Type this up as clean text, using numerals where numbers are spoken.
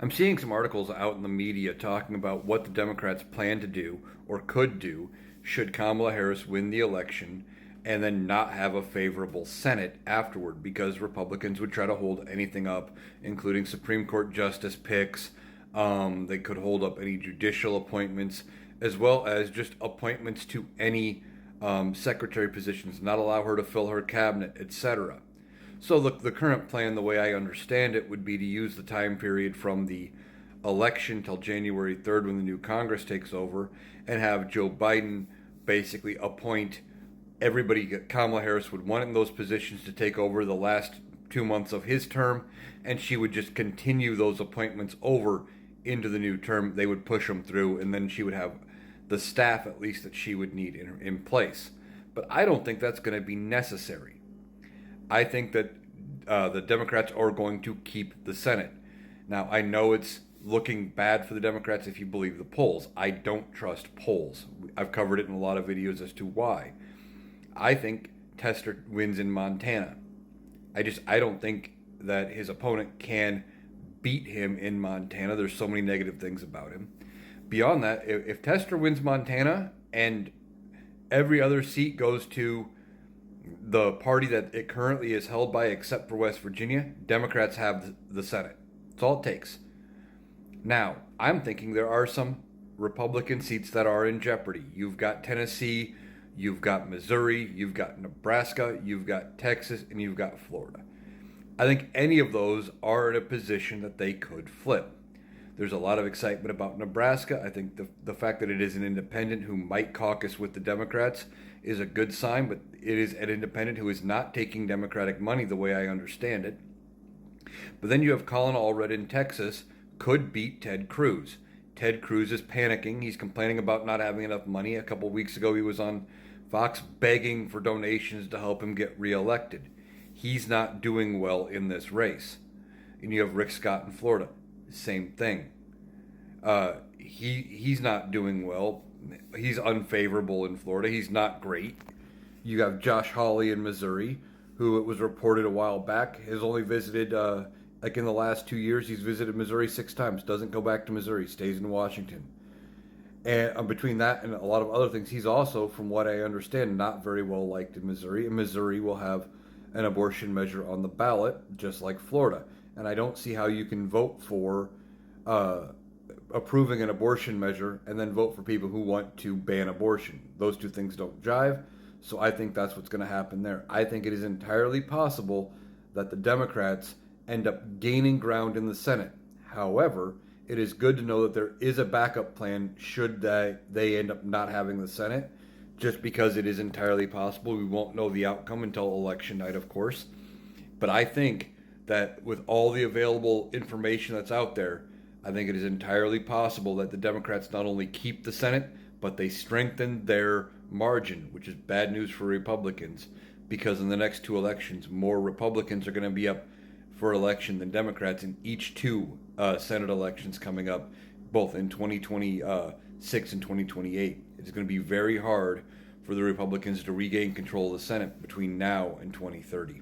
I'm seeing some articles out in the media talking about what the Democrats plan to do or could do should Kamala Harris win the election and then not have a favorable Senate afterward, because Republicans would try to hold anything up, including Supreme Court justice picks. They could hold up any judicial appointments, as well as just appointments to any secretary positions, not allow her to fill her cabinet, etc. So the current plan, the way I understand it, would be to use the time period from the election till January 3rd when the new Congress takes over, and have Joe Biden basically appoint everybody Kamala Harris would want in those positions to take over the last 2 months of his term, and she would just continue those appointments over into the new term. They would push them through, and then she would have the staff, at least, that she would need in place. But I don't think that's going to be necessary. I think that the Democrats are going to keep the Senate. Now, I know it's looking bad for the Democrats if you believe the polls. I don't trust polls. I've covered it in a lot of videos as to why. I think Tester wins in Montana. I don't think that his opponent can beat him in Montana. There's so many negative things about him. Beyond that, if Tester wins Montana and every other seat goes to the party that it currently is held by, except for West Virginia, Democrats have the Senate. That's all it takes. Now, I'm thinking there are some Republican seats that are in jeopardy. You've got Tennessee, you've got Missouri, you've got Nebraska, you've got Texas, and you've got Florida. I think any of those are in a position that they could flip. There's a lot of excitement about Nebraska. I think the fact that it is an independent who might caucus with the Democrats is a good sign, but it is an independent who is not taking Democratic money the way I understand it. But then you have Colin Allred in Texas, could beat Ted Cruz. Ted Cruz is panicking. He's complaining about not having enough money. A couple weeks ago, he was on Fox begging for donations to help him get reelected. He's not doing well in this race. And you have Rick Scott in Florida. Same thing. He's not doing well. He's unfavorable in Florida. He's not great. You have Josh Hawley in Missouri, who it was reported a while back has only visited, like in the last 2 years, he's visited Missouri 6 times. Doesn't go back to Missouri. Stays in Washington. And between that and a lot of other things, he's also, from what I understand, not very well liked in Missouri. And Missouri will have an abortion measure on the ballot, just like Florida. And I don't see how you can vote for approving an abortion measure and then vote for people who want to ban abortion. Those two things don't jive. So I think that's what's going to happen there. I think it is entirely possible that the Democrats end up gaining ground in the Senate. However, it is good to know that there is a backup plan should they end up not having the Senate, just because it is entirely possible. We won't know the outcome until election night, of course. But I think that with all the available information that's out there, I think it is entirely possible that the Democrats not only keep the Senate, but they strengthen their margin, which is bad news for Republicans, because in the next two elections, more Republicans are going to be up for election than Democrats in each two Senate elections coming up, both in 2026 and 2028. It's going to be very hard for the Republicans to regain control of the Senate between now and 2030.